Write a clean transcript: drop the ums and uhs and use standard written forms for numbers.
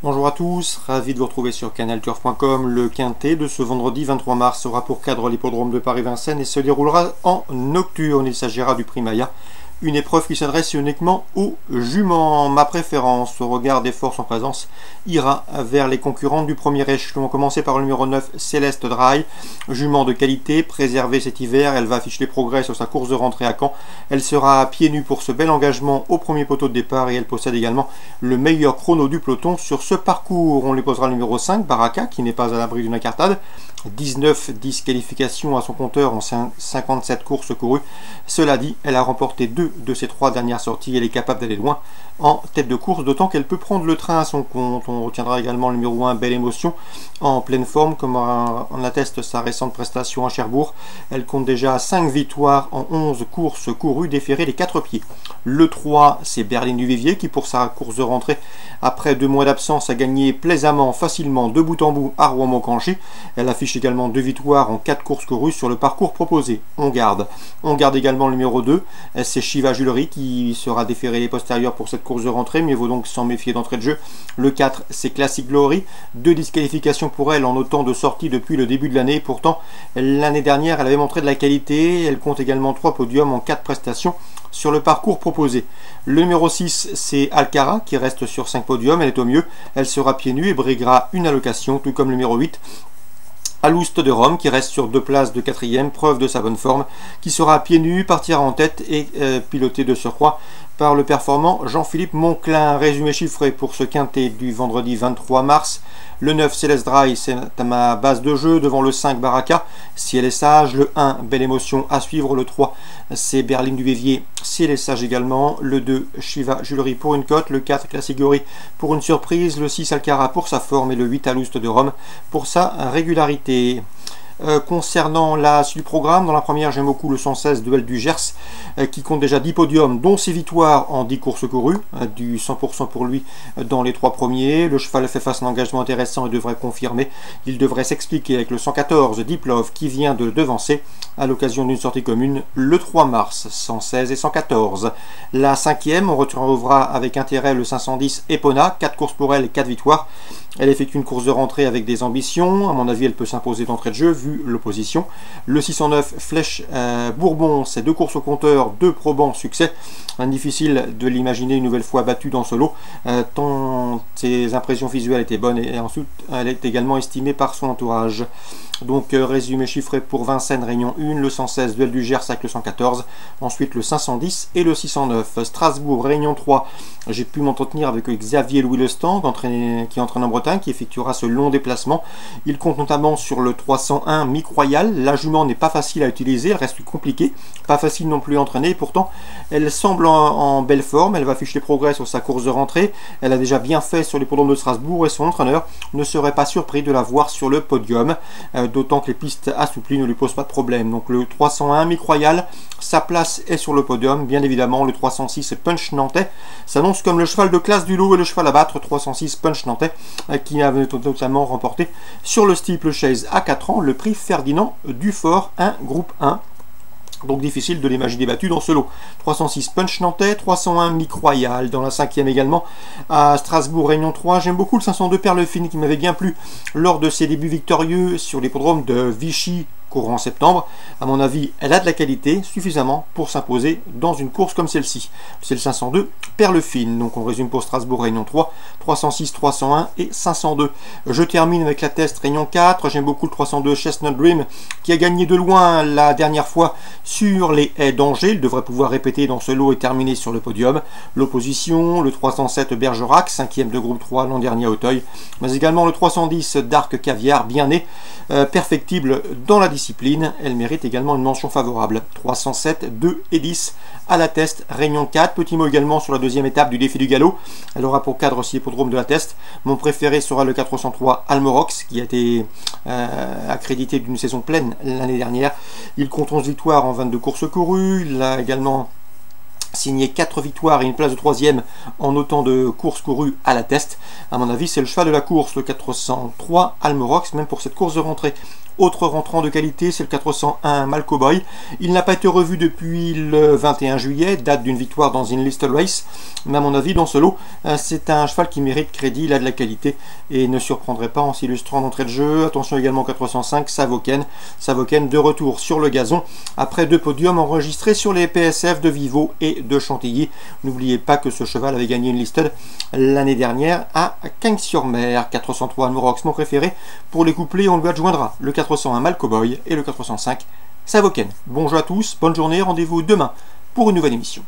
Bonjour à tous, ravi de vous retrouver sur canalturf.com. Le quintet de ce vendredi 23 mars aura pour cadre l'hippodrome de Paris-Vincennes et se déroulera en nocturne. Il s'agira du Prix Maya, une épreuve qui s'adresse uniquement aux juments. Ma préférence, au regard des forces en présence, ira vers les concurrentes du premier échelon. On va commencer par le numéro 9, Céleste Dry, jument de qualité, préservée cet hiver. Elle va afficher les progrès sur sa course de rentrée à Caen. Elle sera à pieds nus pour ce bel engagement au premier poteau de départ et elle possède également le meilleur chrono du peloton sur ce parcours. On lui posera le numéro 5, Baraka, qui n'est pas à l'abri d'une incartade. 19 disqualifications à son compteur en 57 courses courues. Cela dit, elle a remporté 2 de ses 3 dernières sorties. Elle est capable d'aller loin en tête de course, d'autant qu'elle peut prendre le train à son compte. On retiendra également le numéro 1, Belle Émotion, en pleine forme, comme en atteste sa récente prestation à Cherbourg. Elle compte déjà 5 victoires en 11 courses courues, déférées les 4 pieds. Le 3, c'est Berline du Vivier, qui pour sa course de rentrée, après 2 mois d'absence, a gagné plaisamment, facilement, de bout en bout à Rouen-Montcanchy. Elle affiche également 2 victoires en 4 courses courues sur le parcours proposé. On garde également le numéro 2, c'est Shiva Julery, qui sera déféré les postérieurs pour cette course de rentrée, mais il vaut donc s'en méfier d'entrée de jeu. Le 4, c'est Classic Glory, 2 disqualifications pour elle en autant de sorties depuis le début de l'année. Pourtant, l'année dernière, elle avait montré de la qualité. Elle compte également 3 podiums en 4 prestations sur le parcours proposé. Le numéro 6, c'est Alcara, qui reste sur 5 podiums. Elle est au mieux, elle sera pieds nus et briguera une allocation, tout comme le numéro 8, Alouste de Rome, qui reste sur 2 places de 4e, preuve de sa bonne forme, qui sera à pieds nus, partira en tête et piloté de surcroît par le performant Jean-Philippe Monclin. Résumé chiffré pour ce quintet du vendredi 23 mars. Le 9, Céleste Dry, c'est à ma base de jeu, devant le 5, Baraka, si elle est sage. Le 1, Belle Émotion à suivre. Le 3, c'est Berline du Vivier, si elle est sage également. Le 2, Shiva Julery pour une cote. Le 4, Classic Glory pour une surprise. Le 6, Alcara pour sa forme. Et le 8, Alouste de Rome pour sa régularité. Concernant la suite du programme, dans la première, j'aime beaucoup le 116 Duel du Gers, qui compte déjà 10 podiums, dont 6 victoires en 10 courses courues, du 100% pour lui dans les 3 premiers. Le cheval fait face à un engagement intéressant et devrait confirmer. Il devrait s'expliquer avec le 114 Diplov, qui vient de devancer à l'occasion d'une sortie commune le 3 mars, 116 et 114. La 5e, on retrouvera avec intérêt le 510 Epona, 4 courses pour elle et 4 victoires. Elle effectue une course de rentrée avec des ambitions. À mon avis, elle peut s'imposer d'entrée de jeu vu l'opposition. Le 609 Flèche Bourbon, c'est 2 courses au compteur, 2 probants succès. Difficile de l'imaginer une nouvelle fois battue dans ce lot, tant ses impressions visuelles étaient bonnes et ensuite elle est également estimée par son entourage. Donc résumé chiffré pour Vincennes, Réunion 1, le 116 Duel du Gers avec le 114, ensuite le 510 et le 609. Strasbourg, Réunion 3, j'ai pu m'entretenir avec Xavier Louis Lestand, qui entraîne en Bretagne, qui effectuera ce long déplacement. Il compte notamment sur le 301 Mic Royal. La jument n'est pas facile à utiliser, elle reste compliquée, pas facile non plus à entraîner, pourtant elle semble en belle forme. Elle va afficher les progrès sur sa course de rentrée. Elle a déjà bien fait sur l'hippodrome de Strasbourg et son entraîneur ne serait pas surpris de la voir sur le podium, d'autant que les pistes assouplies ne lui posent pas de problème. Donc le 301 Mic Royal, sa place est sur le podium. Bien évidemment, le 306 Punch Nantais s'annonce comme le cheval de classe du lot et le cheval à battre. 306 Punch Nantais, qui avait notamment remporté sur le Steeple Chase à 4 ans le prix Ferdinand Dufort 1 groupe 1. Donc difficile de l'imaginer battu dans ce lot. 306 Punch Nantais, 301 Mic Royal dans la 5e également à Strasbourg, Réunion 3. J'aime beaucoup le 502 Perle Fine, qui m'avait bien plu lors de ses débuts victorieux sur l'hippodrome de Vichy courant septembre. À mon avis, elle a de la qualité suffisamment pour s'imposer dans une course comme celle-ci. C'est le 502 Perle Fine. Donc on résume pour Strasbourg, Réunion 3, 306, 301 et 502. Je termine avec la test Réunion 4. J'aime beaucoup le 302 Chestnut Dream, qui a gagné de loin la dernière fois sur les haies d'Angers. Il devrait pouvoir répéter dans ce lot et terminer sur le podium. L'opposition, le 307 Bergerac, 5e de groupe 3 l'an dernier à Auteuil, mais également le 310 Dark Caviar, bien né, perfectible dans la discipline. Elle mérite également une mention favorable. 307, 2 et 10 à la test Réunion 4. Petit mot également sur la 2e étape du défi du galop. Elle aura pour cadre aussi l'hippodrome de la test. Mon préféré sera le 403 Almorox, qui a été accrédité d'une saison pleine l'année dernière. Il compte 11 victoires en 22 courses courues. Il a également signé 4 victoires et une place de 3e en autant de courses courues à la test. À mon avis, c'est le cheval de la course, le 403 Almorox, même pour cette course de rentrée. Autre rentrant de qualité, c'est le 401 Malcowboy. Il n'a pas été revu depuis le 21 juillet, date d'une victoire dans une listed race. Mais à mon avis, dans ce lot, c'est un cheval qui mérite crédit, il a de la qualité et ne surprendrait pas en s'illustrant d'entrée de jeu. Attention également 405 Savoken. Savoken de retour sur le gazon après 2 podiums enregistrés sur les PSF de Vivo et de Chantilly. N'oubliez pas que ce cheval avait gagné une listed l'année dernière à Cagnes-sur-Mer. 403 Morox, mon préféré. Pour les couplets, on lui adjoindra le 401 Malcowboy et le 405 Savoken. Bonjour à tous, bonne journée, rendez-vous demain pour une nouvelle émission.